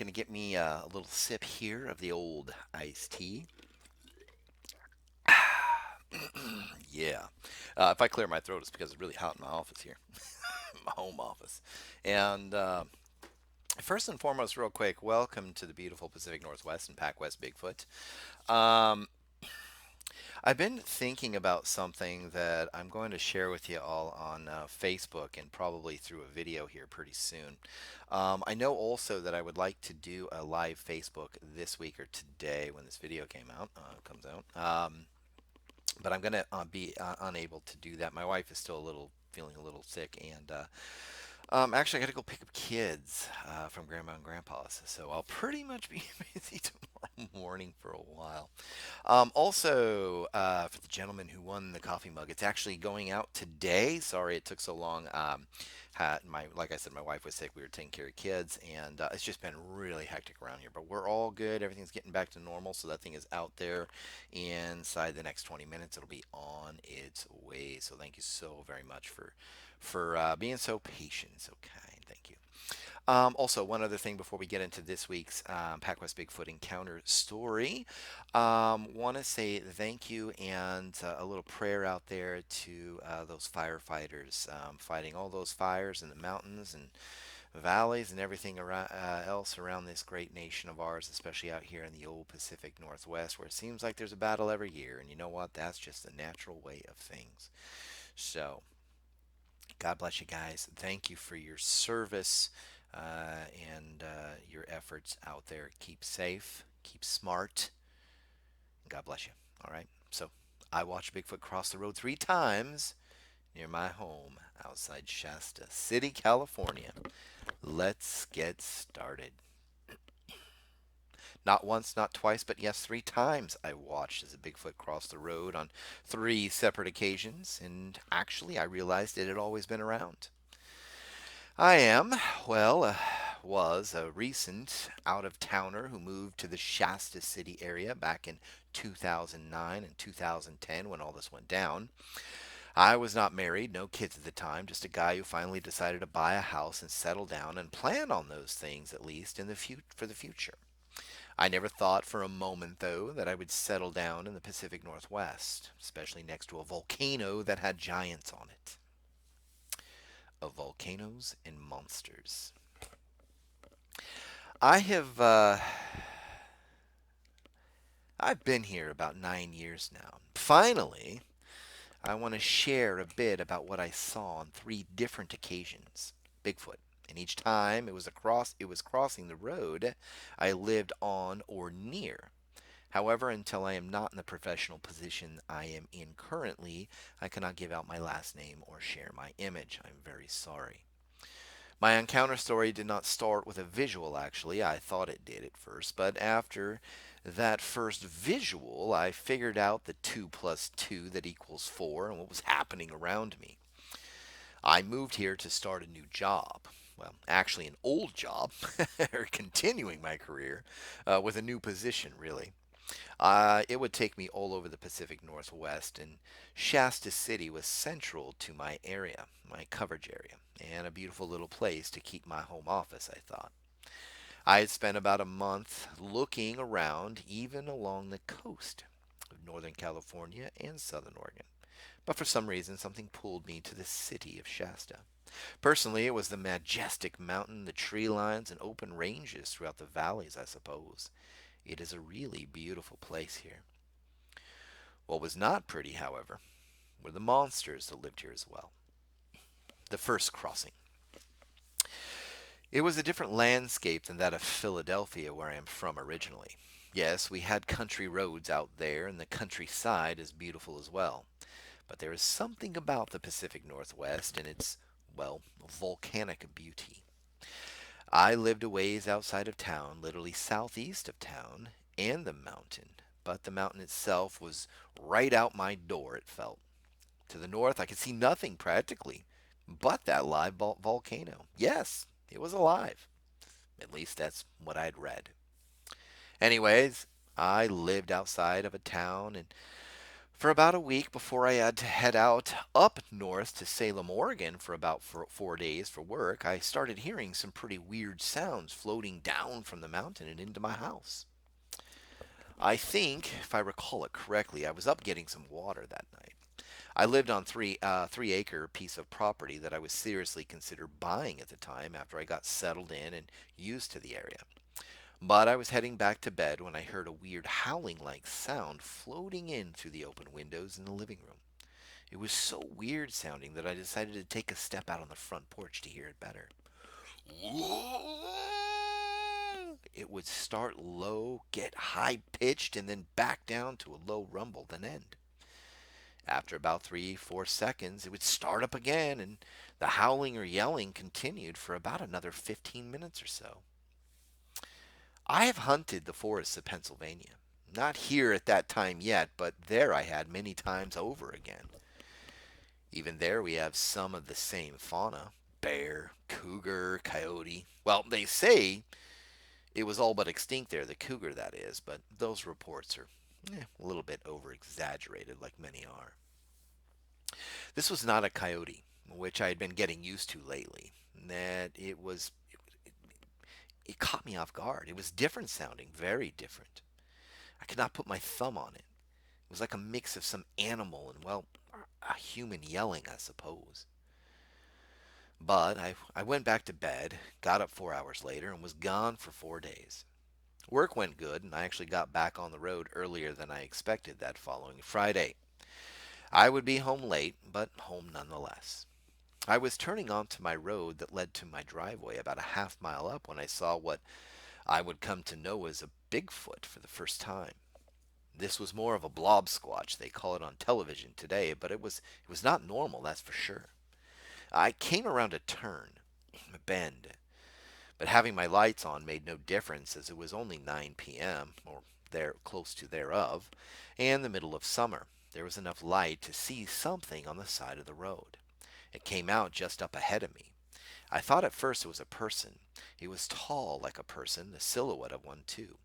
Gonna get me a little sip here of the old iced tea. Yeah. If I clear my throat, it's because it's really hot in my office here, my home office. And first and foremost, real quick, welcome to the beautiful Pacific Northwest and PacWest Bigfoot. Um, I've been thinking about something that I'm going to share with you all on Facebook and probably through a video here pretty soon. I know also that I would like to do a live Facebook this week or today when this video comes out. But I'm going to be unable to do that. My wife is still feeling a little sick, and actually, I got to go pick up kids from Grandma and Grandpa's, so I'll pretty much be busy tomorrow morning for a while. Also, for the gentleman who won the coffee mug, it's actually going out today. Sorry it took so long. Like I said, my wife was sick. We were taking care of kids, and it's just been really hectic around here. But we're all good. Everything's getting back to normal, so that thing is out there inside the next 20 minutes. It'll be on its way. So thank you so very much for being so patient, so kind. Thank you. Also, one other thing before we get into this week's PacWest Bigfoot encounter story, want to say thank you and a little prayer out there to those firefighters fighting all those fires in the mountains and valleys and everything else around this great nation of ours, especially out here in the old Pacific Northwest, where it seems like there's a battle every year. And you know what? That's just the natural way of things. So, God bless you guys. Thank you for your service and your efforts out there. Keep safe, keep smart, and God bless you. All right. So I watched Bigfoot cross the road 3 times near my home outside Shasta City, California. Let's get started. Not once, not twice, but yes, 3 times I watched as a Bigfoot crossed the road on 3 separate occasions, and actually I realized it had always been around. I am, well, was a recent out of towner who moved to the Shasta City area back in 2009 and 2010 when all this went down. I was not married, no kids at the time, just a guy who finally decided to buy a house and settle down and plan on those things at least for the future. I never thought for a moment, though, that I would settle down in the Pacific Northwest, especially next to a volcano that had giants on it. Of volcanoes and monsters. I have I've been here about 9 years now. Finally, I want to share a bit about what I saw on 3 different occasions. Bigfoot. And each time it was crossing the road I lived on or near. However, until I am not in the professional position I am in currently, I cannot give out my last name or share my image. I'm very sorry. My encounter story did not start with a visual, actually. I thought it did at first, but after that first visual, I figured out the 2 plus 2 that equals 4 and what was happening around me. I moved here to start a new job. Well, actually, an old job, or continuing my career with a new position, really. It would take me all over the Pacific Northwest, and Shasta City was central to my area, my coverage area, and a beautiful little place to keep my home office, I thought. I had spent about a month looking around, even along the coast of Northern California and Southern Oregon. But for some reason, something pulled me to the city of Shasta. Personally, it was the majestic mountain, the tree lines, and open ranges throughout the valleys, I suppose. It is a really beautiful place here. What was not pretty, however, were the monsters that lived here as well. The first crossing. It was a different landscape than that of Philadelphia, where I am from originally. Yes, we had country roads out there, and the countryside is beautiful as well. But there is something about the Pacific Northwest and its, well, volcanic beauty. I lived a ways outside of town, literally southeast of town, and the mountain. But the mountain itself was right out my door, it felt. To the north, I could see nothing practically but that live volcano. Yes, it was alive. At least that's what I'd read. Anyways, I lived outside of a town, and For about a week before I had to head out up north to Salem, Oregon for about 4 days for work, I started hearing some pretty weird sounds floating down from the mountain and into my house. I think, if I recall it correctly, I was up getting some water that night. I lived on 3 acre piece of property that I was seriously considered buying at the time after I got settled in and used to the area. But I was heading back to bed when I heard a weird howling like sound floating in through the open windows in the living room. It was so weird sounding that I decided to take a step out on the front porch to hear it better. It would start low, get high pitched, and then back down to a low rumble, then end. After about 3, 4 seconds, it would start up again, and the howling or yelling continued for about another 15 minutes or so. I have hunted the forests of Pennsylvania. Not here at that time yet, but there I had many times over again. Even there we have some of the same fauna: bear, cougar, coyote. Well, they say it was all but extinct there, the cougar that is, but those reports are a little bit over exaggerated, like many are. This was not a coyote, which I had been getting used to lately. That it caught me off guard. It was different sounding, very different. I could not put my thumb on it. It was like a mix of some animal and, well, a human yelling, I suppose. But I went back to bed, got up 4 hours later, and was gone for 4 days. Work went good, and I actually got back on the road earlier than I expected that following Friday. I would be home late, but home nonetheless. I was turning onto my road that led to my driveway about a half mile up when I saw what I would come to know as a Bigfoot for the first time. This was more of a blob squatch, they call it on television today, but it was not normal, that's for sure. I came around a turn, a bend, but having my lights on made no difference as it was only 9 p.m., or there close to thereof, and the middle of summer. There was enough light to see something on the side of the road. It came out just up ahead of me. I thought at first it was a person. It was tall like a person, the silhouette of one too.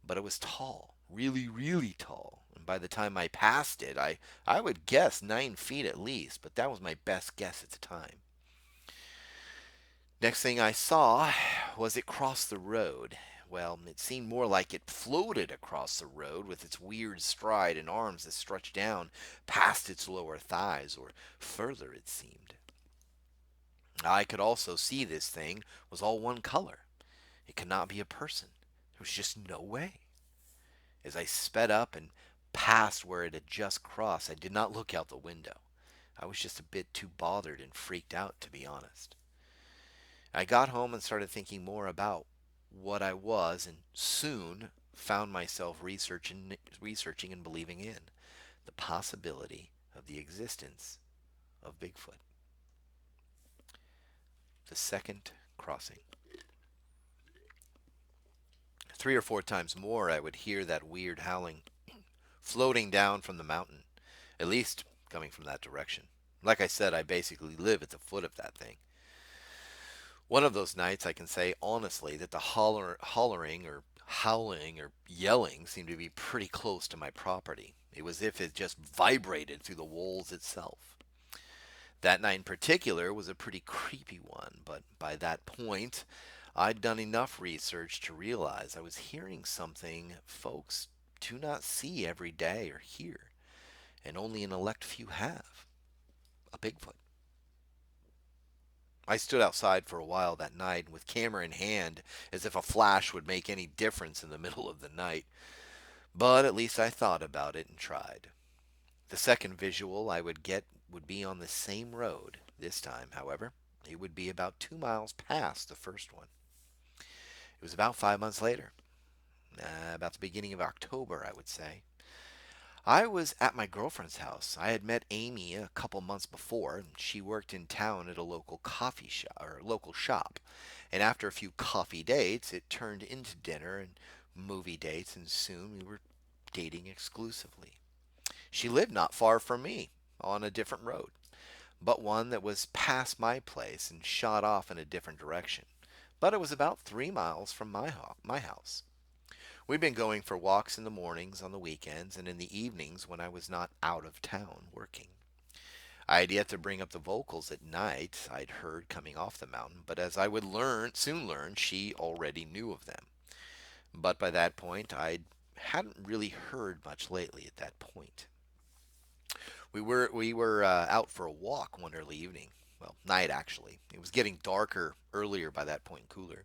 But it was tall, really, really tall. And by the time I passed it, I would guess 9 feet at least, but that was my best guess at the time. Next thing I saw was it crossed the road. Well, it seemed more like it floated across the road with its weird stride and arms that stretched down past its lower thighs, or further, it seemed. I could also see this thing was all one color. It could not be a person. There was just no way. As I sped up and passed where it had just crossed, I did not look out the window. I was just a bit too bothered and freaked out, to be honest. I got home and started thinking more about what I was, and soon found myself researching and believing in the possibility of the existence of Bigfoot. The second crossing. 3 or 4 times more, I would hear that weird howling floating down from the mountain, at least coming from that direction. Like I said, I basically live at the foot of that thing. One of those nights, I can say honestly that the hollering or howling or yelling seemed to be pretty close to my property. It was as if it just vibrated through the walls itself. That night in particular was a pretty creepy one, but by that point, I'd done enough research to realize I was hearing something folks do not see every day or hear, and only an elect few have: a Bigfoot. I stood outside for a while that night with camera in hand, as if a flash would make any difference in the middle of the night. But at least I thought about it and tried. The second visual I would get would be on the same road. This time, however, it would be about 2 miles past the first one. It was about 5 months later, about the beginning of October, I would say. I was at my girlfriend's house. I had met Amy a couple months before, and she worked in town at a local coffee shop or local shop. And after a few coffee dates, it turned into dinner and movie dates, and soon we were dating exclusively. She lived not far from me, on a different road, but one that was past my place and shot off in a different direction. But it was about 3 miles from my house. We've been going for walks in the mornings on the weekends and in the evenings when I was not out of town working. I had yet to bring up the vocals at night I'd heard coming off the mountain, but as I would soon learn, she already knew of them. But by that point, I hadn't really heard much lately at that point. We were out for a walk one early evening. Well, night actually. It was getting darker earlier by that point, cooler.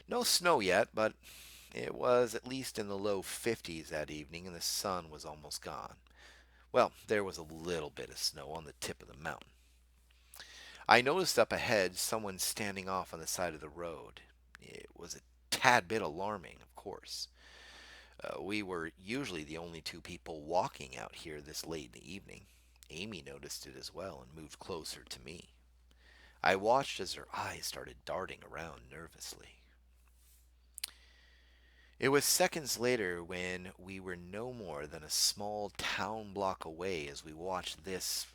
No snow yet, but it was at least in the low 50s that evening, and the sun was almost gone. Well, there was a little bit of snow on the tip of the mountain. I noticed up ahead someone standing off on the side of the road. It was a tad bit alarming, of course. We were usually the only two people walking out here this late in the evening. Amy noticed it as well and moved closer to me. I watched as her eyes started darting around nervously. It was seconds later when we were no more than a small town block away as we watched this,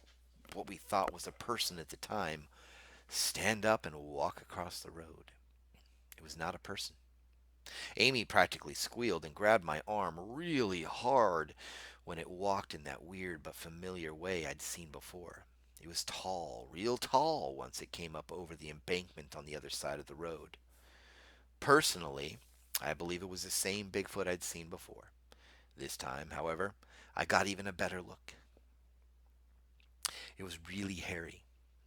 what we thought was a person at the time, stand up and walk across the road. It was not a person. Amy practically squealed and grabbed my arm really hard when it walked in that weird but familiar way I'd seen before. It was tall, real tall, once it came up over the embankment on the other side of the road. Personally, I believe it was the same Bigfoot I'd seen before. This time, however, I got even a better look. It was really hairy.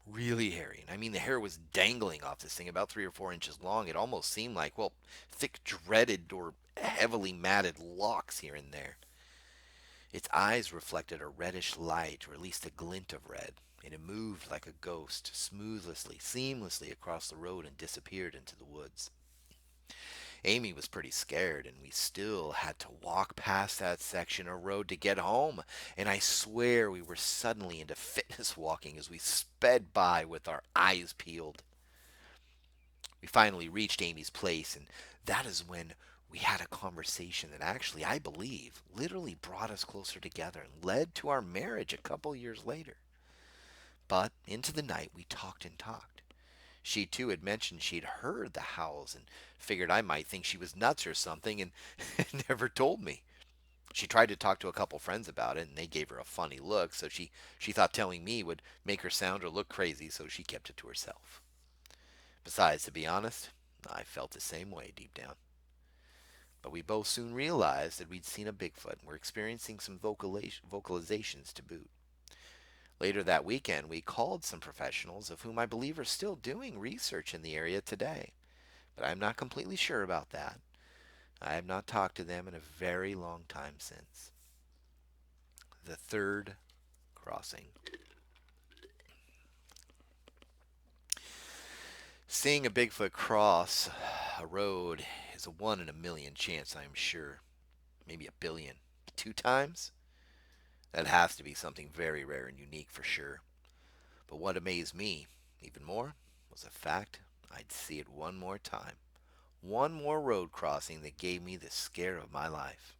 Really hairy. And I mean, the hair was dangling off this thing about 3 or 4 inches long. It almost seemed like, well, thick, dreaded, or heavily matted locks here and there. Its eyes reflected a reddish light, or at least a glint of red, and it moved like a ghost, seamlessly across the road and disappeared into the woods. Amy was pretty scared, and we still had to walk past that section of road to get home. And I swear we were suddenly into fitness walking as we sped by with our eyes peeled. We finally reached Amy's place, and that is when we had a conversation that actually, I believe, literally brought us closer together and led to our marriage a couple years later. But into the night, we talked and talked. She too had mentioned she'd heard the howls and figured I might think she was nuts or something and never told me. She tried to talk to a couple friends about it and they gave her a funny look, so she thought telling me would make her sound or look crazy, so she kept it to herself. Besides, to be honest, I felt the same way deep down. But we both soon realized that we'd seen a Bigfoot and were experiencing some vocalizations to boot. Later that weekend, we called some professionals of whom I believe are still doing research in the area today. But I'm not completely sure about that. I have not talked to them in a very long time since. The third crossing. Seeing a Bigfoot cross a road is a 1 in a million chance, I'm sure. Maybe a billion. 2 times? That has to be something very rare and unique for sure. But what amazed me even more was the fact I'd see it one more time. One more road crossing that gave me the scare of my life.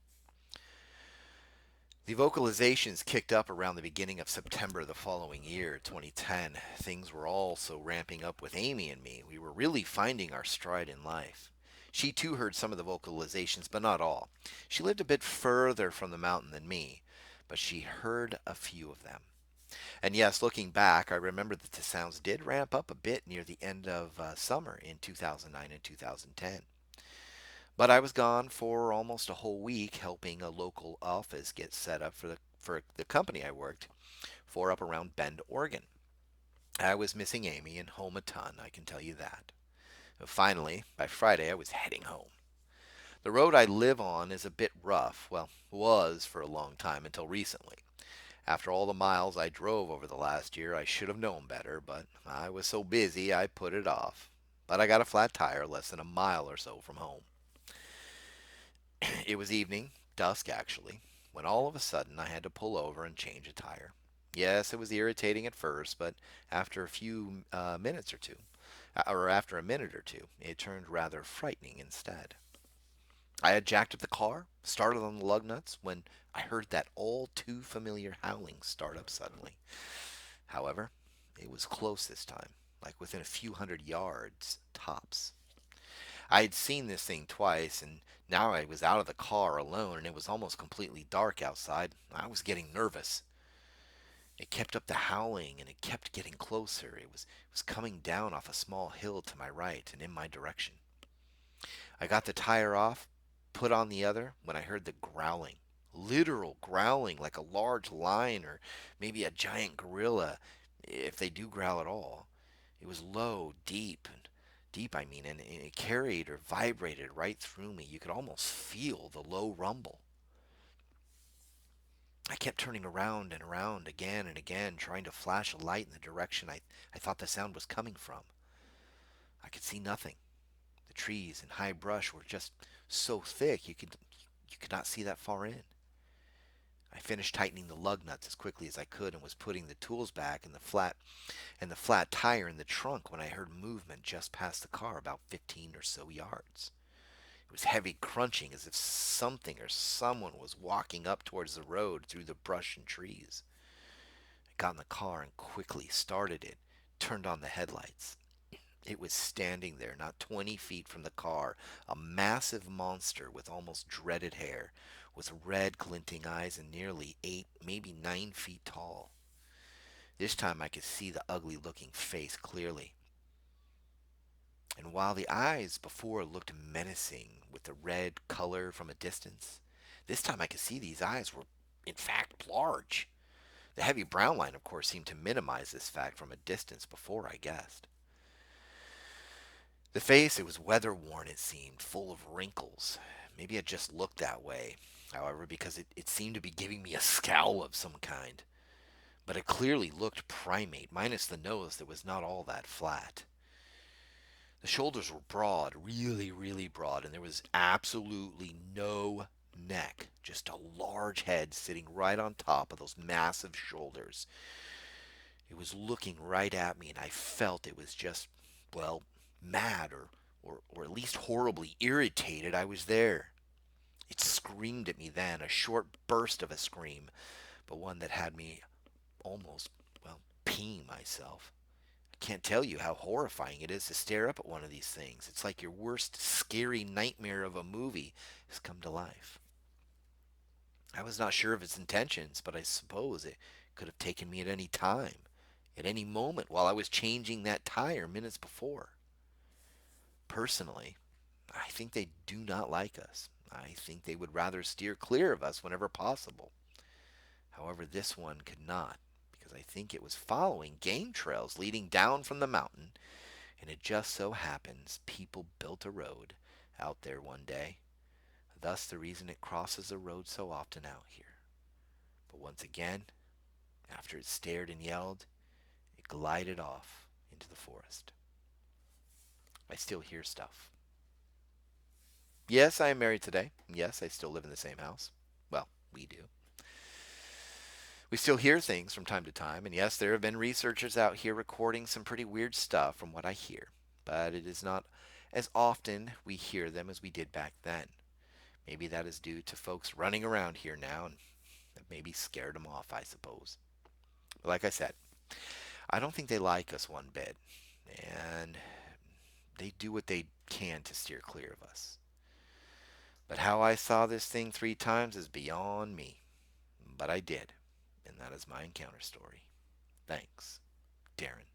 The vocalizations kicked up around the beginning of September the following year, 2010. Things were also ramping up with Amy and me. We were really finding our stride in life. She too heard some of the vocalizations, but not all. She lived a bit further from the mountain than me, but she heard a few of them. And yes, looking back, I remember that the sounds did ramp up a bit near the end of summer in 2009 and 2010. But I was gone for almost a whole week helping a local office get set up for the company I worked for up around Bend, Oregon. I was missing Amy and home a ton, I can tell you that. Finally, by Friday, I was heading home. The road I live on is a bit rough, well, was for a long time until recently. After all the miles I drove over the last year, I should have known better, but I was so busy I put it off. But I got a flat tire less than a mile or so from home. It was evening, dusk actually, when all of a sudden I had to pull over and change a tire. Yes, it was irritating at first, but after a few minutes or two, or after a minute or two, it turned rather frightening instead. I had jacked up the car, started on the lug nuts, when I heard that all too familiar howling start up suddenly. However, it was close this time, like within a few hundred yards, tops. I'd seen this thing twice, and now I was out of the car alone, and it was almost completely dark outside. I was getting nervous. It kept up the howling, and it kept getting closer. It was coming down off a small hill to my right and in my direction. I got the tire off, put on the other, when I heard the growling. Literal growling, like a large lion or maybe a giant gorilla, if they do growl at all. It was low, deep, and deep, I mean, and it carried or vibrated right through me. You could almost feel the low rumble. I kept turning around and around again and again, trying to flash a light in the direction I thought the sound was coming from. I could see nothing. The trees and high brush were just so thick you could not see that far in. I finished tightening the lug nuts as quickly as I could and was putting the tools back in the flat tire in the trunk when I heard movement just past the car about 15 or so yards. It was heavy crunching as if something or someone was walking up towards the road through the brush and trees. I got in the car and quickly started it, turned on the headlights. It was standing there, not 20 feet from the car, a massive monster with almost dreaded hair, with red glinting eyes and nearly 8, maybe 9 feet tall. This time I could see the ugly looking face clearly. And while the eyes before looked menacing with the red color from a distance, this time I could see these eyes were in fact large. The heavy brown line, of course, seemed to minimize this fact from a distance before I guessed. The face, it was weather worn, it seemed, full of wrinkles. Maybe it just looked that way, however, because it seemed to be giving me a scowl of some kind. But it clearly looked primate, minus the nose that was not all that flat. The shoulders were broad, really, really broad, and there was absolutely no neck, just a large head sitting right on top of those massive shoulders. It was looking right at me, and I felt it was just, well, mad or at least horribly irritated I was there. It screamed at me then, a short burst of a scream, but one that had me almost, well, peeing myself. I can't tell you how horrifying it is to stare up at one of these things. It's like your worst scary nightmare of a movie has come to life. I was not sure of its intentions, but I suppose it could have taken me at any time, at any moment while I was changing that tire minutes before. Personally, I think they do not like us. I think they would rather steer clear of us whenever possible. However, this one could not, because I think it was following game trails leading down from the mountain, and it just so happens people built a road out there one day. Thus the reason it crosses the road so often out here. But once again, after it stared and yelled, it glided off into the forest. I still hear stuff. Yes, I am married today. Yes, I still live in the same house. Well, we do. We still hear things from time to time, and yes, there have been researchers out here recording some pretty weird stuff from what I hear, but it is not as often we hear them as we did back then. Maybe that is due to folks running around here now and that maybe scared them off, I suppose. But like I said, I don't think they like us one bit, and they do what they can to steer clear of us. But how I saw this thing 3 times is beyond me. But I did, and that is my encounter story. Thanks, Darren.